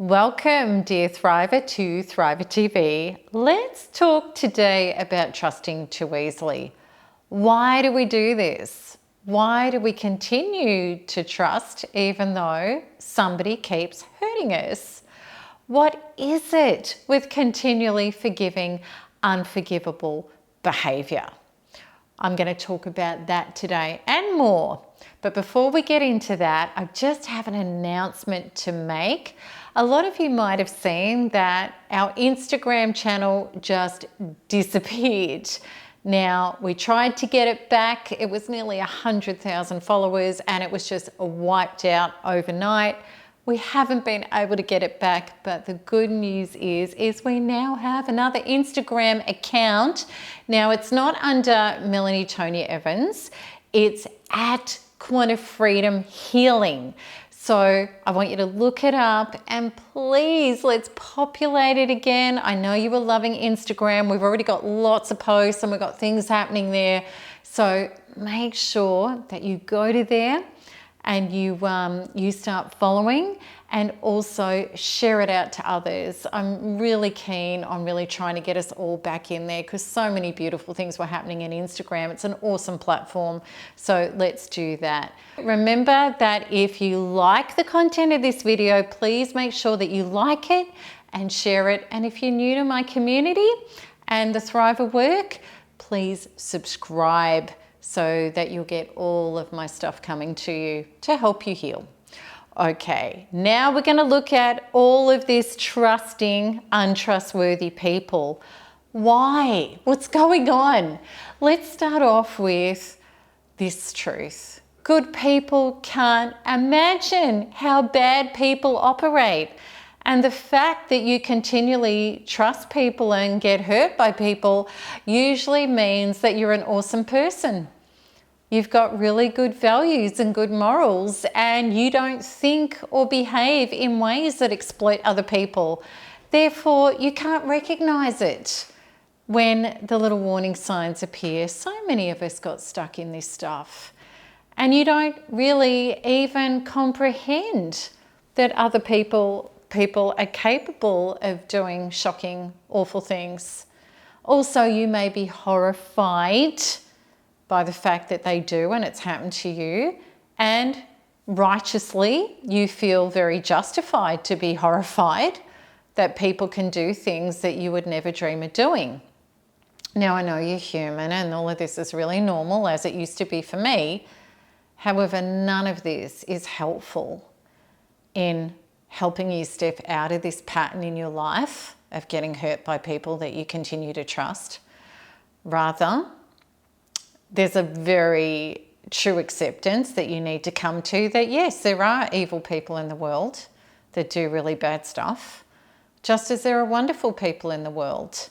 Welcome, dear Thriver, to Thriver TV. Let's talk today about trusting too easily. Why do we do this? Why do we continue to trust even though somebody keeps hurting us? What is it with continually forgiving unforgivable behavior? I'm going to talk about that today and more. But before we get into that, I just have an announcement to make. A lot of you might have seen that our Instagram channel just disappeared. Now, we tried to get it back. It was nearly 100,000 followers and it was just wiped out overnight. We haven't been able to get it back, but the good news is we now have another Instagram account. Now, it's not under Melanie Tony Evans. It's at Quantum Freedom Healing. So I want you to look it up and please let's populate it again. I know you were loving Instagram. We've already got lots of posts and we've got things happening there. So make sure that you go to there and you start following and also share it out to others. I'm really keen on really trying to get us all back in there because so many beautiful things were happening in Instagram. It's an awesome platform. So let's do that. Remember that if you like the content of this video, please make sure that you like it and share it. And if you're new to my community and the Thriver work, please subscribe so that you'll get all of my stuff coming to you to help you heal. Okay, now we're going to look at all of this trusting untrustworthy people. Why? What's going on? Let's start off with this truth. Good people can't imagine how bad people operate. And the fact that you continually trust people and get hurt by people usually means that you're an awesome person. You've got really good values and good morals and you don't think or behave in ways that exploit other people. Therefore, you can't recognize it when the little warning signs appear. So many of us got stuck in this stuff. And you don't really even comprehend that other people are capable of doing shocking, awful things. Also, you may be horrified by the fact that they do and it's happened to you, and righteously you feel very justified to be horrified that people can do things that you would never dream of doing. Now, I know you're human and all of this is really normal as it used to be for me. However, none of this is helpful in helping you step out of this pattern in your life of getting hurt by people that you continue to trust. Rather, there's a very true acceptance that you need to come to that yes, there are evil people in the world that do really bad stuff, just as there are wonderful people in the world.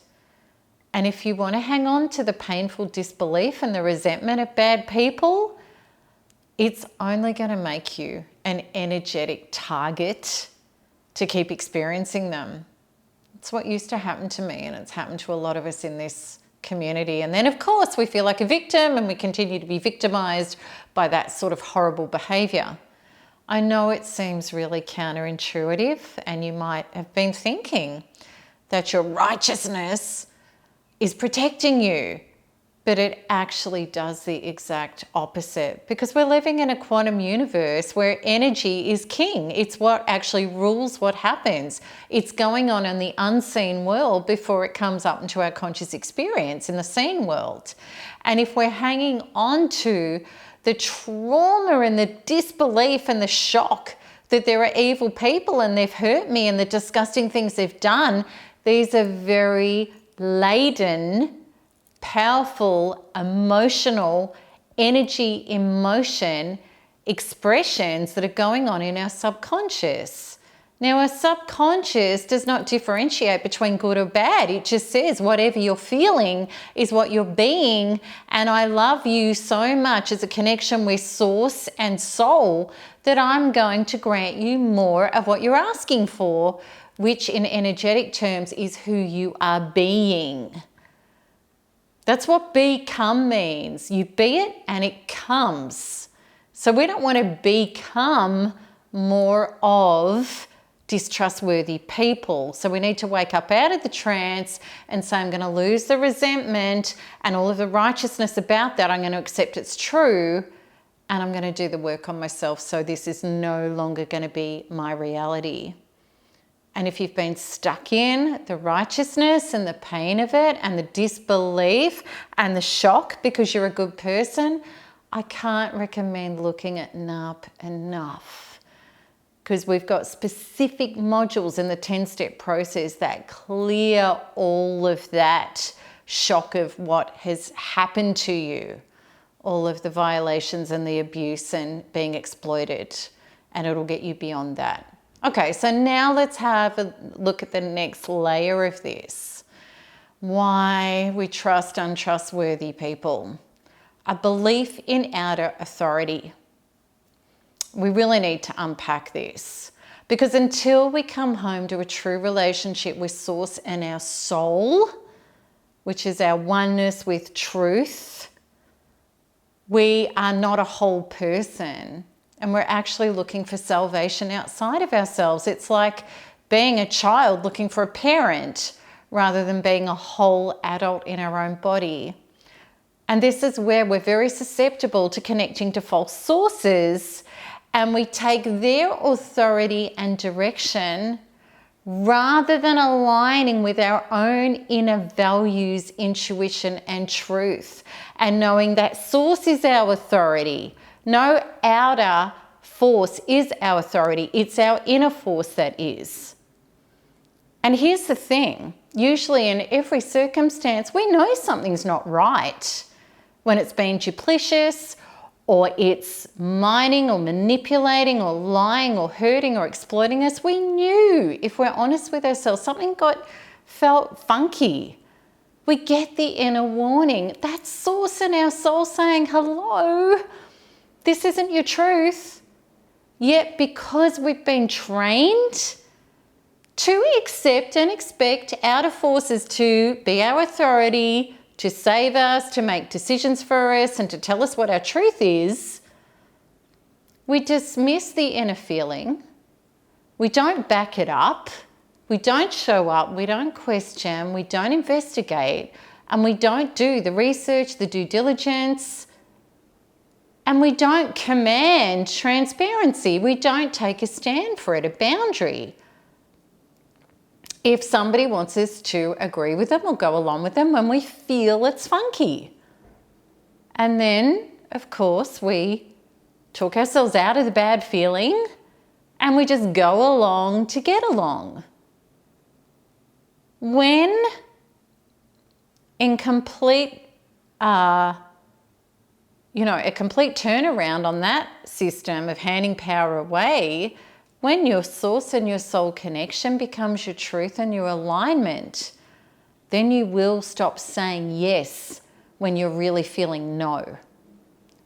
And if you want to hang on to the painful disbelief and the resentment of bad people, it's only going to make you an energetic target to keep experiencing them. It's what used to happen to me and it's happened to a lot of us in this community. And then of course we feel like a victim and we continue to be victimized by that sort of horrible behavior. I know it seems really counterintuitive and you might have been thinking that your righteousness is protecting you, but it actually does the exact opposite because we're living in a quantum universe where energy is king. It's what actually rules what happens. It's going on in the unseen world before it comes up into our conscious experience in the seen world. And if we're hanging on to the trauma and the disbelief and the shock that there are evil people and they've hurt me and the disgusting things they've done, these are very laden, powerful, emotional, emotion expressions that are going on in our subconscious. Now, our subconscious does not differentiate between good or bad. It just says whatever you're feeling is what you're being. And I love you so much as a connection with source and soul that I'm going to grant you more of what you're asking for, which in energetic terms is who you are being. That's what become means. You be it and it comes. So we don't want to become more of distrustworthy people. So we need to wake up out of the trance and say, I'm going to lose the resentment and all of the righteousness about that. I'm going to accept it's true, and I'm going to do the work on myself so this is no longer going to be my reality. And if you've been stuck in the righteousness and the pain of it and the disbelief and the shock because you're a good person, I can't recommend looking at NARP enough, because we've got specific modules in the 10-step process that clear all of that shock of what has happened to you, all of the violations and the abuse and being exploited, and it'll get you beyond that. Okay, so now let's have a look at the next layer of this. Why we trust untrustworthy people. A belief in outer authority. We really need to unpack this, because until we come home to a true relationship with Source and our soul, which is our oneness with truth, we are not a whole person, and we're actually looking for salvation outside of ourselves. It's like being a child looking for a parent rather than being a whole adult in our own body. And this is where we're very susceptible to connecting to false sources, and we take their authority and direction rather than aligning with our own inner values, intuition, and truth, and knowing that Source is our authority. No outer force is our authority. It's our inner force that is. And here's the thing. Usually in every circumstance, we know something's not right. When it's been duplicitous, or it's mining or manipulating or lying or hurting or exploiting us, we knew, if we're honest with ourselves, something felt funky. We get the inner warning. That's Source in our soul saying, hello, this isn't your truth. Yet because we've been trained to accept and expect outer forces to be our authority, to save us, to make decisions for us, and to tell us what our truth is, we dismiss the inner feeling. We don't back it up. We don't show up. We don't question. We don't investigate. And we don't do the research, the due diligence. And we don't command transparency. We don't take a stand for it, a boundary. If somebody wants us to agree with them or go along with them when we feel it's funky. And then, of course, we talk ourselves out of the bad feeling and we just go along to get along. When in complete, a complete turnaround on that system of handing power away, when your Source and your soul connection becomes your truth and your alignment, then you will stop saying yes when you're really feeling no.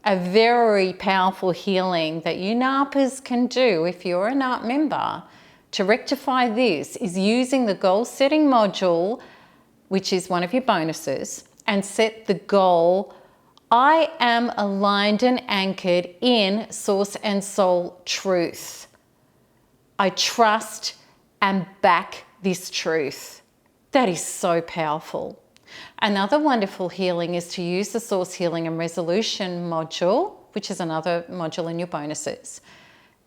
A very powerful healing that you NARPers can do if you're a NARP member to rectify this is using the goal setting module, which is one of your bonuses, and set the goal, I am aligned and anchored in Source and soul truth. I trust and back this truth. That is so powerful. Another wonderful healing is to use the Source Healing and Resolution module, which is another module in your bonuses,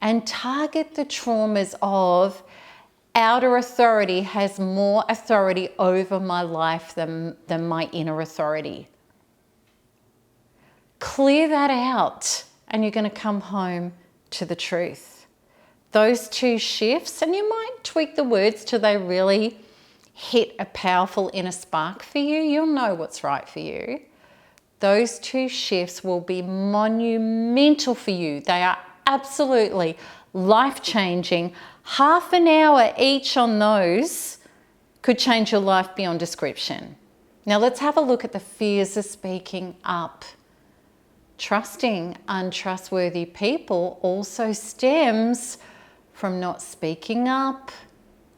and target the traumas of outer authority has more authority over my life than my inner authority. Clear that out and you're going to come home to the truth. Those two shifts, and you might tweak the words till they really hit a powerful inner spark for you. You'll know what's right for you. Those two shifts will be monumental for you. They are absolutely life-changing. Half an hour each on those could change your life beyond description. Now let's have a look at the fears of speaking up. Trusting untrustworthy people also stems from not speaking up,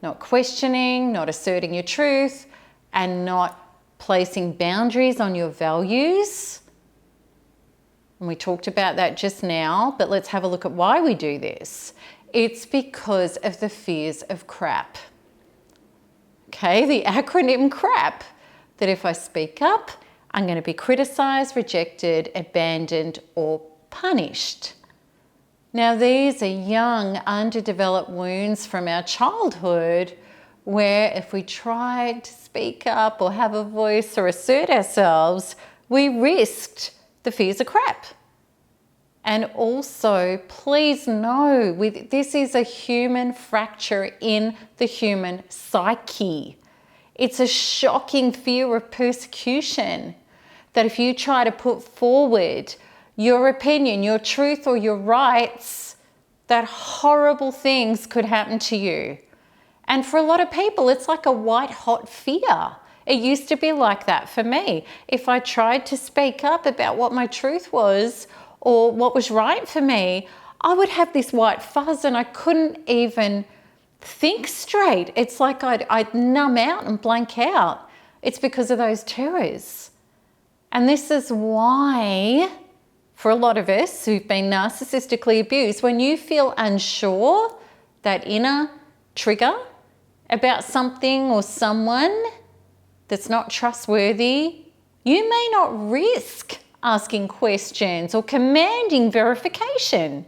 not questioning, not asserting your truth, and not placing boundaries on your values. And we talked about that just now, but let's have a look at why we do this. It's because of the fears of crap. Okay, the acronym CRAP, that if I speak up, I'm going to be criticised, rejected, abandoned, or punished. Now, these are young, underdeveloped wounds from our childhood where if we tried to speak up or have a voice or assert ourselves, we risked the fears of crap. And also, please know, this is a human fracture in the human psyche. It's a shocking fear of persecution that if you try to put forward your opinion, your truth, or your rights, that horrible things could happen to you. And for a lot of people, it's like a white hot fear. It used to be like that for me. If I tried to speak up about what my truth was or what was right for me, I would have this white fuzz and I couldn't even think straight. It's like I'd numb out and blank out. It's because of those terrors. And this is why, for a lot of us who've been narcissistically abused, when you feel unsure, that inner trigger about something or someone that's not trustworthy, you may not risk asking questions or commanding verification.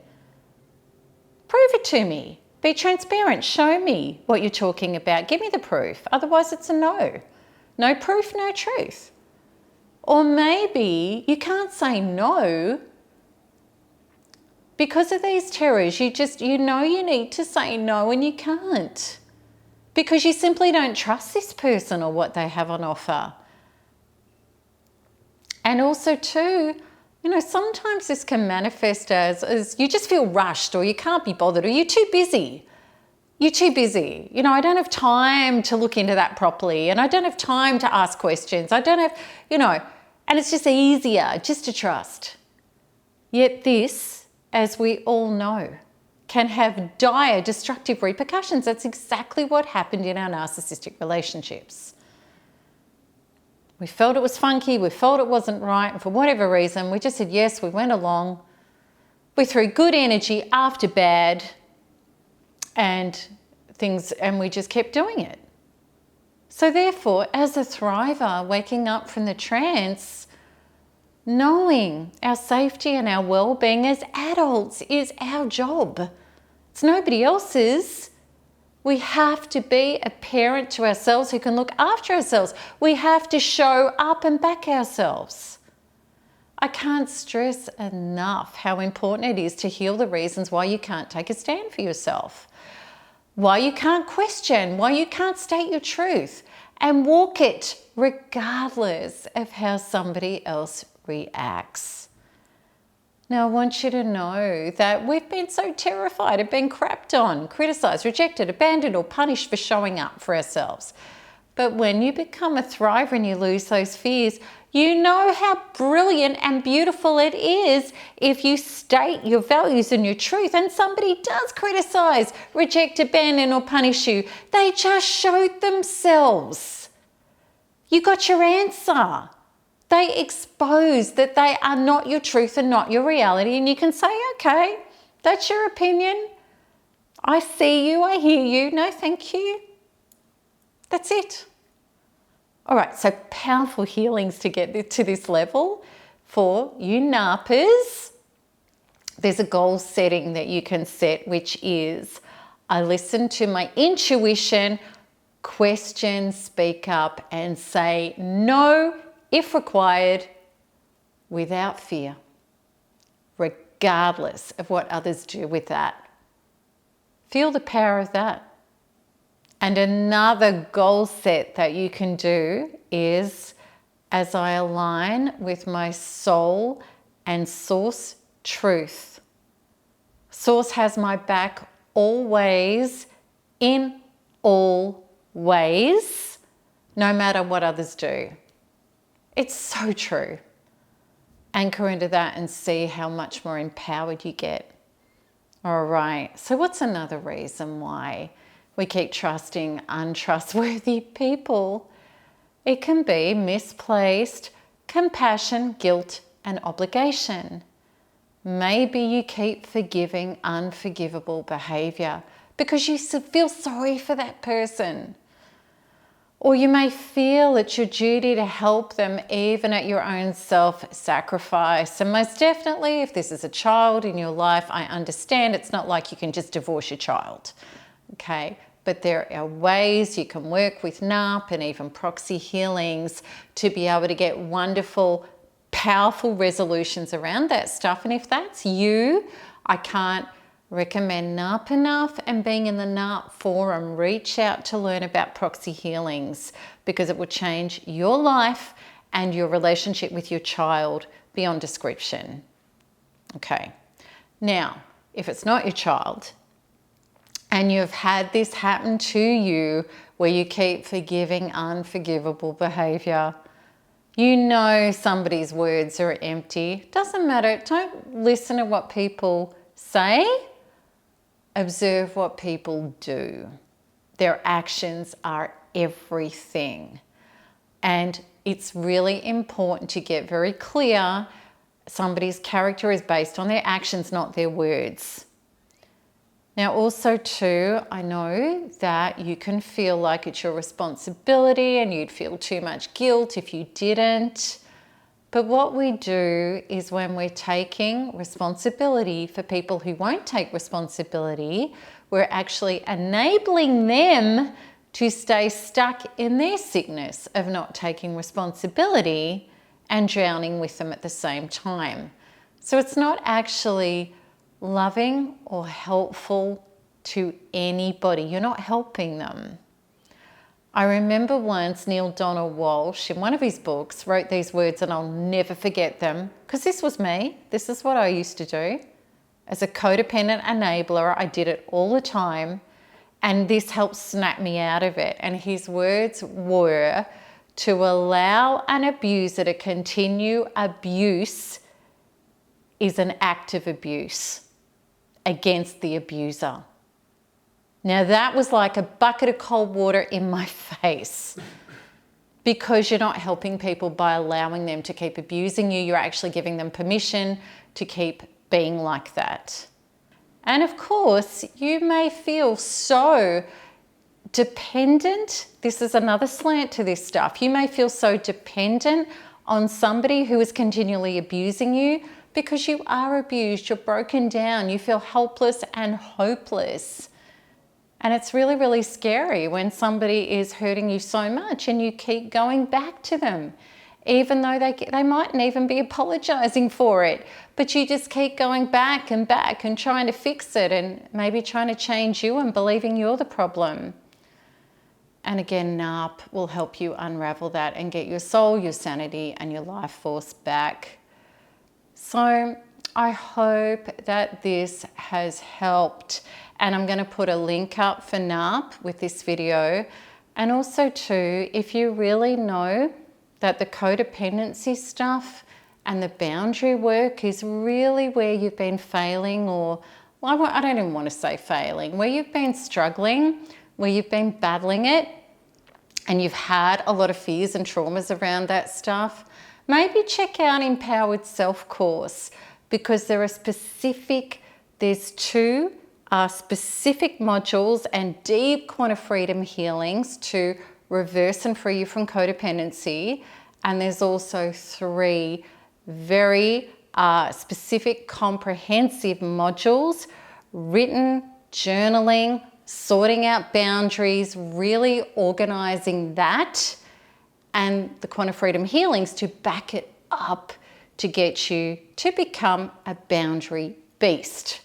Prove it to me. Be transparent. Show me what you're talking about. Give me the proof. Otherwise, it's a no. No proof, no truth. Or maybe you can't say no because of these terrors. You know you need to say no and you can't because you simply don't trust this person or what they have on offer. And also too, sometimes this can manifest as you just feel rushed or you can't be bothered or you're too busy. You're too busy. I don't have time to look into that properly and I don't have time to ask questions. I don't have, and it's just easier just to trust. Yet this, as we all know, can have dire destructive repercussions. That's exactly what happened in our narcissistic relationships. We felt it was funky, we felt it wasn't right, and for whatever reason, we just said yes, we went along. We threw good energy after bad and we just kept doing it. So therefore, as a thriver, waking up from the trance, knowing our safety and our well-being as adults is our job. It's nobody else's. We have to be a parent to ourselves who can look after ourselves. We have to show up and back ourselves. I can't stress enough how important it is to heal the reasons why you can't take a stand for yourself, why you can't question, why you can't state your truth, and walk it regardless of how somebody else reacts. Now, I want you to know that we've been so terrified of being crapped on, criticised, rejected, abandoned, or punished for showing up for ourselves. But when you become a thriver and you lose those fears, you know how brilliant and beautiful it is if you state your values and your truth and somebody does criticise, reject, abandon, or punish you. They just showed themselves. You got your answer. They expose that they are not your truth and not your reality. And you can say, okay, that's your opinion. I see you, I hear you. No, thank you. That's it. All right, so powerful healings to get to this level. For you NARPers, there's a goal setting that you can set, which is I listen to my intuition, question, speak up, and say no if required, without fear, regardless of what others do with that. Feel the power of that. And another goal set that you can do is, as I align with my soul and source truth. Source has my back always, in all ways, no matter what others do. It's so true. Anchor into that and see how much more empowered you get. All right, so what's another reason why we keep trusting untrustworthy people? It can be misplaced compassion, guilt, and obligation. Maybe you keep forgiving unforgivable behavior because you feel sorry for that person. Or you may feel it's your duty to help them even at your own self-sacrifice. And most definitely, if this is a child in your life, I understand it's not like you can just divorce your child, okay? But there are ways you can work with NARP and even proxy healings to be able to get wonderful, powerful resolutions around that stuff. And if that's you, I can't recommend NARP enough, and being in the NARP forum, reach out to learn about proxy healings because it will change your life and your relationship with your child beyond description. Okay, now, if it's not your child and you've had this happen to you where you keep forgiving unforgivable behavior, you know somebody's words are empty. Doesn't matter, don't listen to what people say. Observe what people do. Their actions are everything. And it's really important to get very clear. Somebody's character is based on their actions, not their words. Now also too, I know that you can feel like it's your responsibility and you'd feel too much guilt if you didn't. But what we do is when we're taking responsibility for people who won't take responsibility, we're actually enabling them to stay stuck in their sickness of not taking responsibility and drowning with them at the same time. So it's not actually loving or helpful to anybody. You're not helping them. I remember once Neale Donald Walsch, in one of his books, wrote these words, and I'll never forget them, because this was me. This is what I used to do. As a codependent enabler, I did it all the time, and this helped snap me out of it. And his words were, to allow an abuser to continue abuse is an act of abuse against the abuser. Now that was like a bucket of cold water in my face, because you're not helping people by allowing them to keep abusing you. You're actually giving them permission to keep being like that. And of course, you may feel so dependent. This is another slant to this stuff. You may feel so dependent on somebody who is continually abusing you because you are abused, you're broken down, you feel helpless and hopeless. And it's really, really scary when somebody is hurting you so much and you keep going back to them, even though they mightn't even be apologizing for it, but you just keep going back and trying to fix it and maybe trying to change you and believing you're the problem. And again, NARP will help you unravel that and get your soul, your sanity, and your life force back. So I hope that this has helped. And I'm going to put a link up for NARP with this video. And also too, if you really know that the codependency stuff and the boundary work is really where you've been failing, or well, I don't even want to say failing, where you've been struggling, where you've been battling it, and you've had a lot of fears and traumas around that stuff, maybe check out Empowered Self course, because there's two specific modules and deep quantum freedom healings to reverse and free you from codependency. And there's also 3 very specific comprehensive modules: written, journaling, sorting out boundaries, really organizing that, and the quantum freedom healings to back it up to get you to become a boundary beast,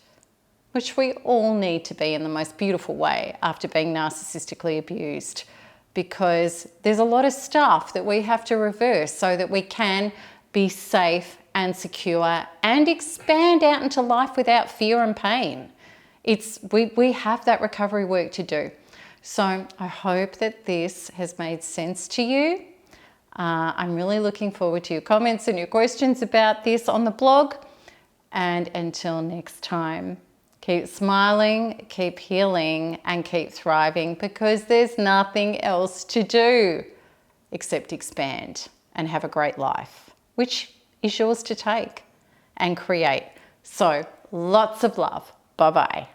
which we all need to be in the most beautiful way after being narcissistically abused, because there's a lot of stuff that we have to reverse so that we can be safe and secure and expand out into life without fear and pain. We have that recovery work to do. So I hope that this has made sense to you. I'm really looking forward to your comments and your questions about this on the blog. And until next time, keep smiling, keep healing, and keep thriving, because there's nothing else to do except expand and have a great life, which is yours to take and create. So lots of love. Bye-bye.